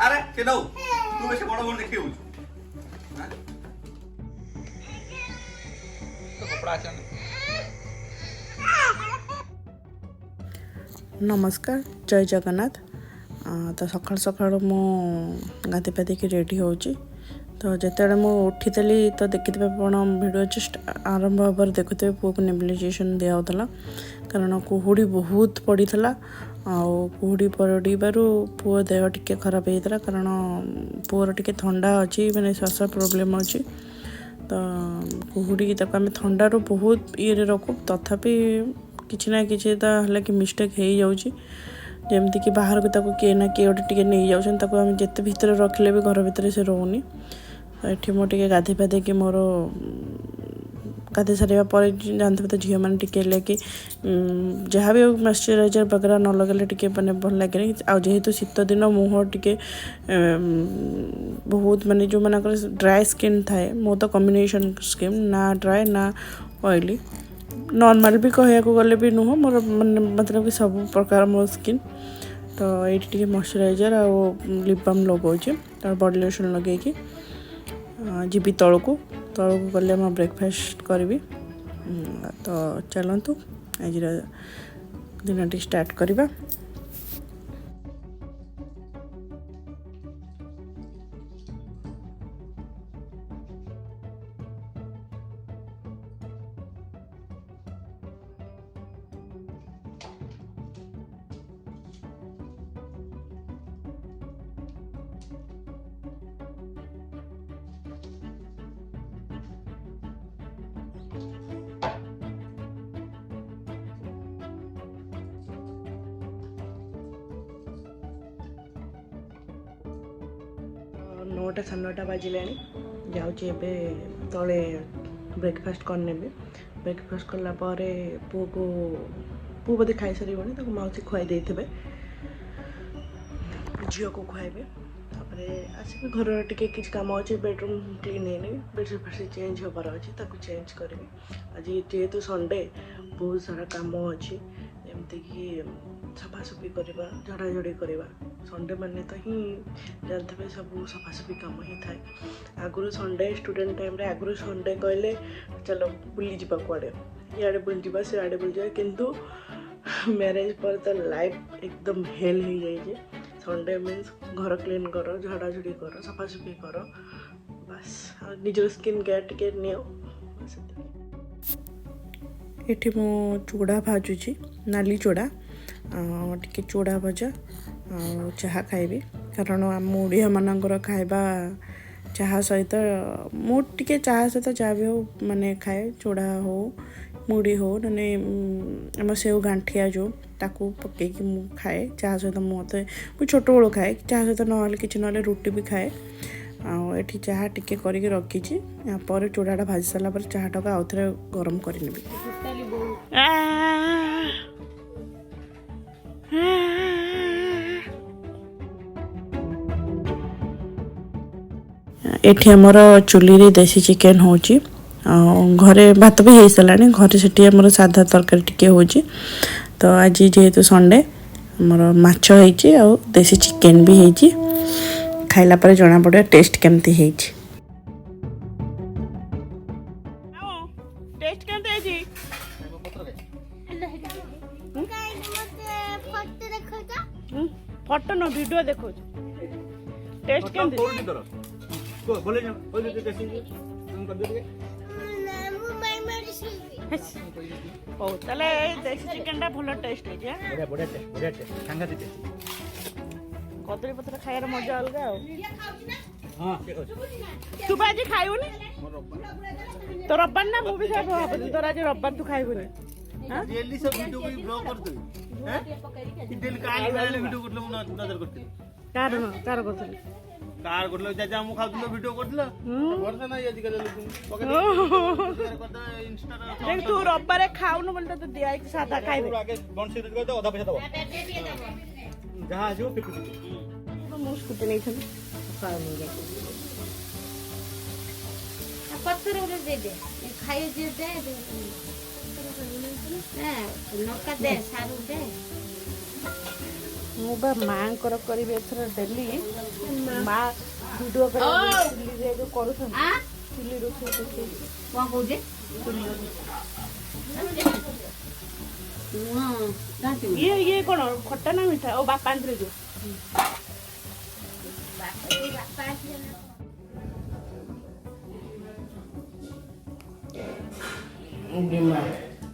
अरे से दो तू वैसे बड़ बड़ देखिए तो कपड़ा आछन। नमस्कार जय जगन्नाथ। तो सकाल सकाल मु गाधि पाधिकी रेडी होची। तो जिते मु उठीली तो देखी आपण भिडियो जस्ट आरंभ हबार देखुवे पुआ को नेबुलाइजेशन दिया कारण कुहुड़ी बहुत पड़ी था कुहुड़ी पड़ू पुआ देह टिके खराब होता कारण पुअर टिके ठंडा अच्छी माने श्वास प्रोब्लेम अच्छी। तो कुहुड़ी तक आम ठंडारू बहुत ये रखू तथापि किसी ना किसी कि मिस्टेक हो जाऊँगी जमती कि बाहर को ताको किए ना किए गोटे टे नहीं जाऊँ आम जिते भितर रखिले भी घर भितर से रोनी। ये मोटे गाधे पाधे कि मोर गाधे सारे पर जानते तो झील मैंने टिके कि जहाँ भी मॉइस्चराइजर वगैरह न लगेले टिके मैंने भल लगे जेहेतु शीत दिन मुँह टिके बहुत माने जो मन ड्राए स्किन थाए मो तो कॉम्बिनेशन स्किन ना ड्राए ना ऑयली नॉर्मल भी कहया गले भी नुह मोर मतलब कि सब प्रकार मो स्किन। तो ये मॉइस्चराइजर आ लिप बाम लगाऊँ और बॉडी लोशन लगे जीवी तलू गले मैं ब्रेकफास्ट करी। तो चलतु आज दिन स्टार्ट करवा। नौटा 9:30 बाजिले जाऊँगी तले ब्रेकफास्ट करने ब्रेकफास्ट कला पुआ को पु बोधे खाई सारे मौसी खुआई दे झील को खुआबे आसिक घर टे कि कम अच्छे बेडरूम क्लीन है बेडसीट फेडसीट चेंज होबार अच्छी चेंज करी। आज जेहेतु संडे बहुत सारा कम अच्छी जमती कि सफासफी करवा झड़ाझड़ी करवा संडे माने तो ही जानते सब सफासफी कम ही थाए। आगुरी संडे स्टूडेंट टाइम रे आगुरी संडे कहले चलो बुली जा कड़े इे बुली जा सियाड़े बुली जा किंतु मैरिज पर तो लाइफ एकदम हेल हो जाए। संडे मीन्स घर क्लीन कर झड़ाझड़ी कर सफासफी कर बस निजर स्किन केयर टिके नियो। ये मो चूड़ा भाजुची नाली चूड़ा टिके चूड़ा भजा चाहा खाइबी कारण आम ओडिया मानकर खाइबा चाहा सहित मु टिके चाहा सहित चाहा भी हो माने खाए चूड़ा हो मुड़ी हो ना आम सेव गांठिया जो ताकू पकईकि मु खाए चाहा सहित मत छोट बड़ खाए चाहा सहित ना कि ना रुटी भी खाए। ये चाहा टिके करके रखी पर चूड़ाटा भाजी सारा पर चाहा टाक आउ थे गरम कर एठी हमर चुली रे देसी चिकेन होची घरे भात भी हो सारा घरे से साधा तरकारी टिके होची। तो आज जेहेतु संडे मोर माछ होईची आ देसी चिकेन भी होईची खाइला पर जना पड़े टेस्ट केमती है। फोटो न वीडियो देखो टेस्ट केमती बोले जा बोले तो कैसे हम कर दोगे ओ तले देसी चिकन टा भलो टेस्ट है जे बढ़िया टेस्ट सांगा दे कदली पत्र खायर मजा अलगा हां तू बाजी खाइबुनी तो रब्बार ना मु भी खाइबो तो आज रब्बार तू खाइबुनी हां डेली सब वीडियो को ब्लॉग कर दे हैं डेली काली वाले वीडियो करलो ना नजर करते कार करते कार करलो जा मु खाउतलो वीडियो करतलो वर्षा नाही आज कल लोक करता इंस्टा देख तू रब्बारे खाउनु बोलता तो दिया एक सादा खाइबे आगे बंसी दे तो आधा पैसा दबो जहां जो 50 मु स्कूटी नहीं थन खाओ नहीं पत्थर उड़े दे दे खाई दे दे हां नका दे सारू दे ମୁଁ ବା ମାଙ୍କର କରିବି ଏଥର ଡେଲି ମା ଭିଡ଼ିଓ ଚୁଲିରେ ଯେଉଁ କରୁଛନ୍ତି ଚୁଲି ରୋଷେଇ ଦେଖେଇବି। କ'ଣ କହୁଛେ ଇଏ କ'ଣ ଖଟା ନା ମିଠା? ଓ ବାପା ଆଣିଥିଲେ ଯେଉଁ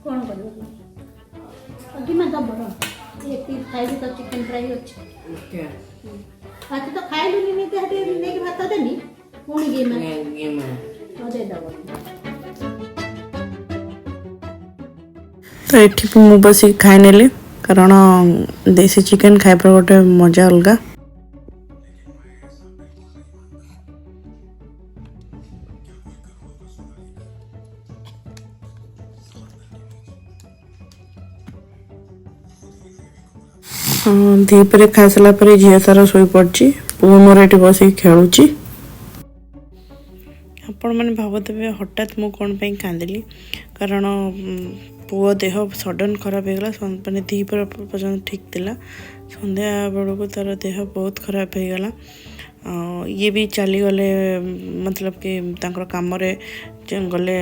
କ'ଣ କରିବ ଗିମା ଦବ ଏତିକି ଖାଇବି ତ ଚିକେନ୍ ଫ୍ରାଇ ଅଛି ଭାତ ତ ଖାଇଲୁନି ନିଜେ ହାତେ ନେଇକି ଭାତ ଦେଲି ପୁଣି ଗିମା ଦେଇଦେବ। ତ ଏଠି ବି ମୁଁ ବସିକି ଖାଇନେଲି କାରଣ ଦେଶୀ ଚିକେନ୍ ଖାଇବାର ଗୋଟେ ମଜା ଅଲଗା। ଦ୍ୱିପହରେ ଖାଇସାରିଲା ପରେ ଝିଅ ତାର ଶୋଇପଡ଼ିଛି, ପୁଅ ମୋର ଏଠି ବସିକି ଖେଳୁଛି। ଆପଣମାନେ ଭାବୁଥିବେ ହଠାତ୍ ମୁଁ କ'ଣ ପାଇଁ କାନ୍ଦିଲି, କାରଣ ପୁଅ ଦେହ ସଡନ୍ ଖରାପ ହେଇଗଲା। ମାନେ ଦ୍ୱିପହର ପର୍ଯ୍ୟନ୍ତ ଠିକ୍ ଥିଲା, ସନ୍ଧ୍ୟା ବେଳକୁ ତାର ଦେହ ବହୁତ ଖରାପ ହେଇଗଲା। ଇଏ ବି ଚାଲିଗଲେ, ମତଲବ କି ତାଙ୍କର କାମରେ ଗଲେ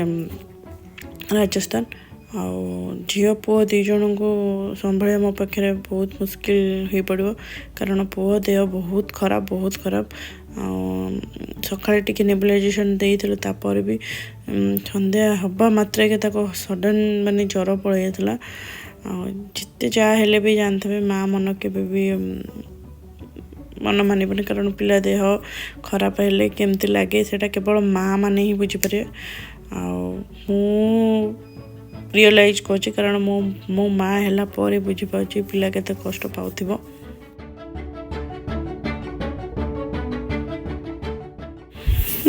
ରାଜସ୍ଥାନ। ଆଉ ଝିଅ ପୁଅ ଦୁଇ ଜଣଙ୍କୁ ସମ୍ଭାଳିବା ମୋ ପାଖରେ ବହୁତ ମୁସ୍କିଲ ହୋଇପଡ଼ିବ, କାରଣ ପୁଅ ଦେହ ବହୁତ ଖରାପ। ଆଉ ସକାଳେ ଟିକେ ନେବୁଲାଇଜେସନ୍ ଦେଇଥିଲୁ, ତାପରେ ବି ସନ୍ଧ୍ୟା ହେବା ମାତ୍ରକେ ତାକୁ ସଡନ୍ ମାନେ ଜ୍ୱର ପଳେଇ ଯାଇଥିଲା। ଆଉ ଯେତେ ଯାହା ହେଲେ ବି ଜାଣିଥିବେ ମା' ମନ କେବେ ବି ମନ ମାନିବନି, କାରଣ ପିଲା ଦେହ ଖରାପ ହେଲେ କେମିତି ଲାଗେ ସେଇଟା କେବଳ ମା' ମାନେ ହିଁ ବୁଝିପାରିବେ। ଆଉ ମୁଁ ରିଅଲାଇଜ୍ କରୁଛି, କାରଣ ମୋ ମା' ହେଲା ପରେ ବୁଝିପାରୁଛି ପିଲା କେତେ କଷ୍ଟ ପାଉଥିବ।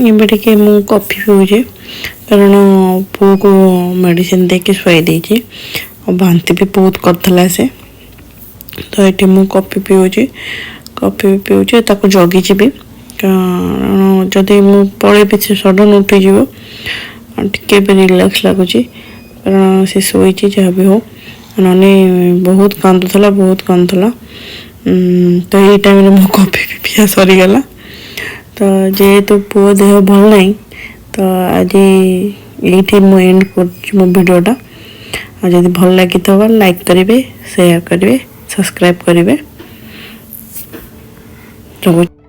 ଏବେ ଟିକେ ମୁଁ କଫି ପିଉଛି, କାରଣ ପୁଅକୁ ମେଡ଼ିସିନ ଦେଇକି ଶୁଆଇ ଦେଇଛି ଆଉ ବାନ୍ତି ବି ବହୁତ କରିଥିଲା ସେ। ତ ଏଠି ମୁଁ କଫି ପିଉଛି ତାକୁ ଜଗିଛି ବି, କାରଣ ଯଦି ମୁଁ ପଳେଇବି ସେ ସଡନ୍ ଉଠିଯିବ। ଟିକେ ବି ରିଲାକ୍ସ ଲାଗୁଛି, କାରଣ ସେ ଶୋଇଛି ଯାହା ବି ହଉ, ନହେଲେ ବହୁତ କାନ୍ଦୁଥିଲା। ତ ଏଇ ଟାଇମ୍ରେ ମୋ କଫି ପିଆ ସରିଗଲା। ତ ଯେହେତୁ ପୁଅ ଦେହ ଭଲ ନାହିଁ, ତ ଆଜି ଏଇଠି ମୁଁ ଏଣ୍ଡ କରୁଛି ମୋ ଭିଡ଼ିଓଟା। ଆଉ ଯଦି ଭଲ ଲାଗିଥିବ ଲାଇକ୍ କରିବେ, ସେୟାର କରିବେ, ସବସ୍କ୍ରାଇବ୍ କରିବେ। ରହୁଛି।